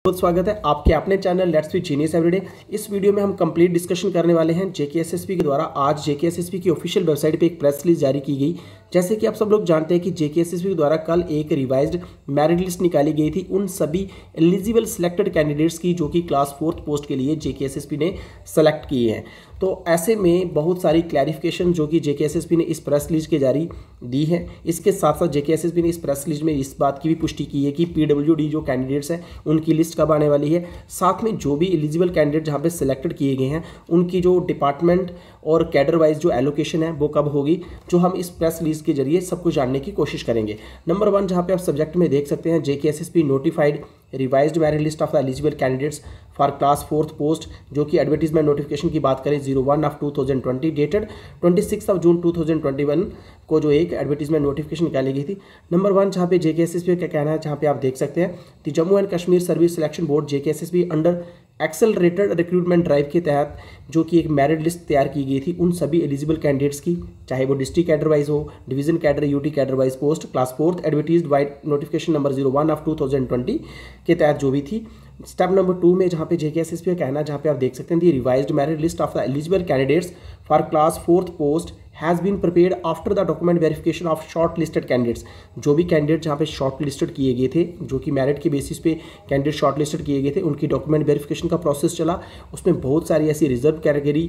बहुत स्वागत है आपके अपने channel let's be genius everyday. इस वीडियो में हम कंप्लीट डिस्कशन करने वाले हैं जेकेएसएसपी के द्वारा। आज जेकेएसएसपी की ऑफिशियल वेबसाइट पे एक प्रेस रिलीज जारी की गई। जैसे कि आप सब लोग जानते हैं कि जेकेएसएसपी के द्वारा कल एक रिवाइज्ड मेरिट लिस्ट निकाली गई थी उन सभी एलिजिबल सिलेक्टेड कैंडिडेट्स की जो कि क्लास 4th पोस्ट के लिए जेकेएसएसपी ने सेलेक्ट किए हैं। तो ऐसे में बहुत सारी क्लैरिफिकेशन जो कि जेकेएसएसपी ने इस प्रेस रिलीज के जारी दी है। इसके साथ साथ जेकेएसएसपी ने इस प्रेस रिलीज में इस बात की भी पुष्टि की है कि पीडब्ल्यूडी जो कैंडिडेट्स हैं उनकी लिस्ट कब आने वाली है। साथ में जो भी एलिजिबल कैंडिडेट जहां पे सिलेक्टेड किए गए हैं उनकी जो डिपार्टमेंट और कैडर वाइज जो एलोकेशन है वो कब होगी, जो हम इस प्रेस रिलीज के जरिए सब कुछ जानने की कोशिश करेंगे। नंबर 1 जहां पे आप सब्जेक्ट में देख सकते हैं JKSSB notified revised merit list of the eligible candidates for class 4th post, जो कि एडवर्टीजमेंट नोटिफिकेशन की बात करें 01 ऑफ 2020 डेटेड 26 ऑफ जून 2021 को जो एक एडवर्टीजमेंट नोटिफिकेशन निकाली गई थी। नंबर 1 जहाँ पे जेकेएसएसपी का कहना है, जहाँ पे आप देख सकते हैं the Jammu and Kashmir service selection board JKSSB under accelerated recruitment drive के तहत जो कि एक मेरिट लिस्ट तैयार की गई थी उन सभी एलिजिबल कैंडिडेट्स की, चाहे वो डिस्ट्रिक्ट कैडर वाइज हो, division cadre, UT cadre wise post class 4th advertised vide notification number 01 of 2020 के तहत जो भी थी। स्टेप नंबर 2 में जहाँ पे जेकेएसएसपी का कहना है, जहाँ पे आप देख सकते हैं the revised merit list of the eligible candidates for class 4th post has been prepared after the document verification of short listed candidates. जो भी कैंडिडेट जहाँ पे शॉर्ट लिस्टेड किए गए थे, जो कि मेरिट के बेसिस पे कैंडिडेट शॉर्ट लिस्टेड किए गए थे, उनकी डॉक्यूमेंट वेरिफिकेशन का प्रोसेस चला। उसमें बहुत सारी ऐसी रिजर्व कैटेगरी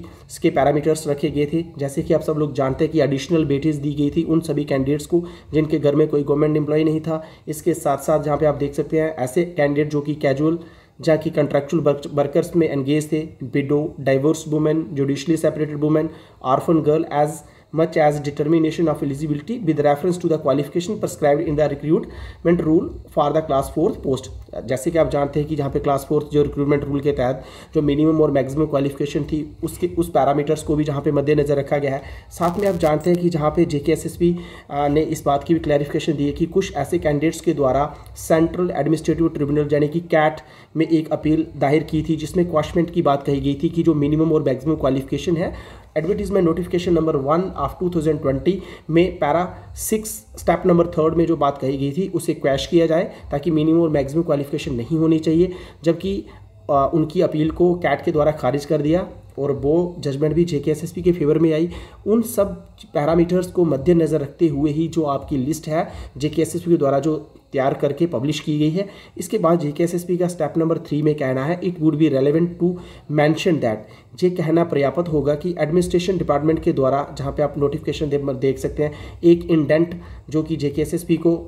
के पैरामीटर्स रखे गए थे, जैसे कि आप सब लोग जानते हैं कि एडिशनल वेटेज दी गई थी उन सभी कैंडिडेट्स को जिनके घर में कोई गवर्नमेंट एम्प्लॉय नहीं था। इसके साथ साथ जहाँ पे आप देख सकते हैं ऐसे कैंडिडेट जो कि कैजुअल जहाँ की कंट्रैक्चुअल वर्कर्स में एंगेज थे, widow, divorce women, judicially separated women, orphan girl, as much as determination of eligibility with reference to the qualification prescribed in the recruitment rule for the class 4th post। जैसे कि आप जानते हैं कि जहाँ पे क्लास 4th जो recruitment rule के तहत जो मिनिमम और मैक्सिमम क्वालिफिकेशन थी उस पैरामीटर्स को भी जहाँ पे मद्देनजर रखा गया है। साथ में आप जानते हैं कि जहाँ पे जेकेएसएसपी ने इस बात की भी क्लैरिफिकेशन दी है कि कुछ ऐसे कैंडिडेट्स के द्वारा सेंट्रल एडमिनिस्ट्रेटिव ट्रिब्यूनल यानी कि कैट में एक अपील दायर की थी जिसमें क्वाशमेंट की बात कही गई थी कि जो मिनिमम और मैक्सिमम क्वालिफिकेशन है एडवर्टीजमेंट नोटिफिकेशन नंबर 1 ऑफ 2020 में पैरा 6 स्टेप नंबर 3 में जो बात कही गई थी उसे क्वैश किया जाए ताकि मिनिमम और मैक्सिमम क्वालिफिकेशन नहीं होनी चाहिए। जबकि उनकी अपील को कैट के द्वारा खारिज कर दिया और वो जजमेंट भी जेकेएसएसपी के फेवर में आई। उन सब पैरामीटर्स को मद्देनजर रखते हुए ही जो आपकी लिस्ट है जेकेएसएसपी के द्वारा जो तैयार करके पब्लिश की गई है। इसके बाद जेकेएसएसपी का स्टेप नंबर 3 में कहना है it would be relevant to mention that, ये कहना पर्याप्त होगा कि एडमिनिस्ट्रेशन डिपार्टमेंट के द्वारा, जहाँ पे आप नोटिफिकेशन देख सकते हैं, एक इंडेंट जो कि जेकेएसएसपी को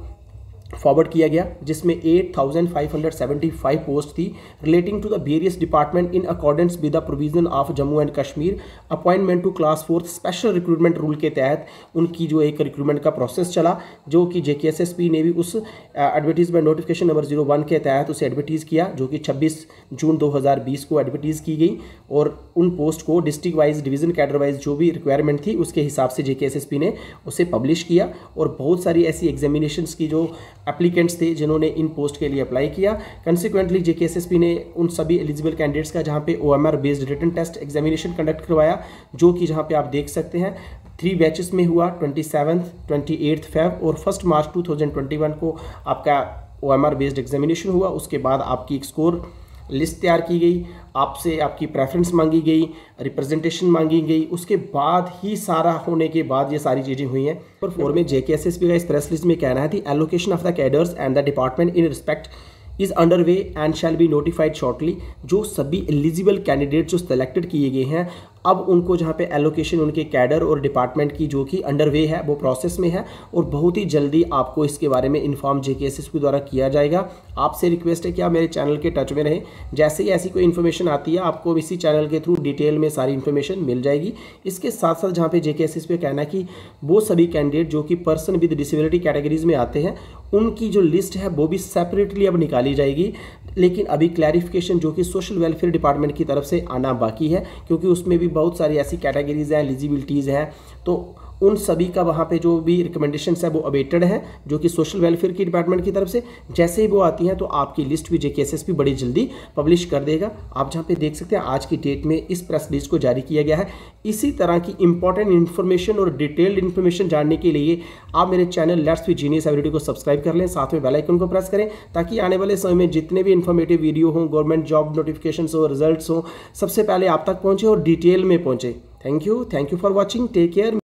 फॉरवर्ड किया गया जिसमें 8575 पोस्ट थी relating to the various department in accordance with the provision of Jammu and Kashmir appointment to class 4th special recruitment rule के तहत उनकी जो एक रिक्रूटमेंट का प्रोसेस चला, जो कि जेकेएसएसपी ने भी उस एडवर्टीजमेंट नोटिफिकेशन नंबर 01 के तहत उसे एडवर्टीज़ किया, जो कि 26 जून 2020 को एडवर्टीज़ की गई। और उन पोस्ट को district wise, division cadre wise जो भी रिक्वायरमेंट थी उसके हिसाब से जेकेएसएसपी ने उसे पब्लिश किया। और बहुत सारी ऐसी एग्जामिनेशंस की जो एप्लीकेंट्स थे जिन्होंने इन पोस्ट के लिए अप्लाई किया, कंसिक्वेंटली जेकेएसएसपी ने उन सभी एलिजिबल कैंडिडेट्स का जहां पे OMR based written test examination conduct करवाया, जो कि जहां पे आप देख सकते हैं 3 बैचेस में हुआ 27th, 28th फेब और 1 मार्च 2021 को आपका ओएमआर बेस्ड एग्जामिनेशन हुआ। उसके बाद आपकी एक स्कोर लिस्ट तैयार की गई, आपसे आपकी प्रेफरेंस मांगी गई, रिप्रेजेंटेशन मांगी गई, उसके बाद ही सारा होने के बाद ये सारी चीज़ें हुई हैं। और 4 में जेकेएसएसपी का इस प्रेस लिस्ट में कहना है थी allocation of the cadres and the department in respect is under way and shall be notified shortly. जो सभी एलिजिबल कैंडिडेट जो सेलेक्टेड किए गए हैं अब उनको जहाँ पे एलोकेशन उनके कैडर और डिपार्टमेंट की जो कि अंडर वे है वो प्रोसेस में है और बहुत ही जल्दी आपको इसके बारे में इन्फॉर्म जेकेएसएसपी द्वारा किया जाएगा। आपसे रिक्वेस्ट है कि आप मेरे चैनल के टच में रहें, जैसे ही ऐसी कोई इन्फॉर्मेशन आती है आपको इसी चैनल के थ्रू डिटेल में सारी इन्फॉर्मेशन मिल जाएगी। इसके साथ साथ जहाँ पे जेकेएसएसपी का कहना है कि वो सभी कैंडिडेट जो कि पर्सन विद डिसेबिलिटी कैटेगरीज में आते हैं उनकी जो लिस्ट है वो भी सेपरेटली अब निकाली जाएगी, लेकिन अभी क्लैरिफिकेशन जो कि सोशल वेलफेयर डिपार्टमेंट की तरफ से आना बाकी है, क्योंकि उसमें भी बहुत सारी ऐसी कैटेगरीज हैं, एलिजिबिलिटीज़ हैं, तो उन सभी का वहाँ पे जो भी रिकमेंडेशन है वो अवेटेड है, जो कि सोशल वेलफेयर की डिपार्टमेंट की तरफ से। जैसे ही वो आती हैं तो आपकी लिस्ट भी JKSSP बड़ी जल्दी पब्लिश कर देगा। आप जहाँ पे देख सकते हैं आज की डेट में इस प्रेस रिलीज को जारी किया गया है। इसी तरह की इंपॉर्टेंट इन्फॉर्मेशन और डिटेल्ड इन्फॉर्मेशन जानने के लिए आप मेरे channel let's be genius everyday को सब्सक्राइब कर लें, साथ में बेल आइकन को प्रेस करें, ताकि आने वाले समय में जितने भी इन्फॉर्मेटिव वीडियो हों, गवर्नमेंट जॉब नोटिफिकेशन हो, रिजल्ट्स हों, सबसे पहले आप तक पहुँचे और डिटेल में पहुँचे। Thank you for watching, take care.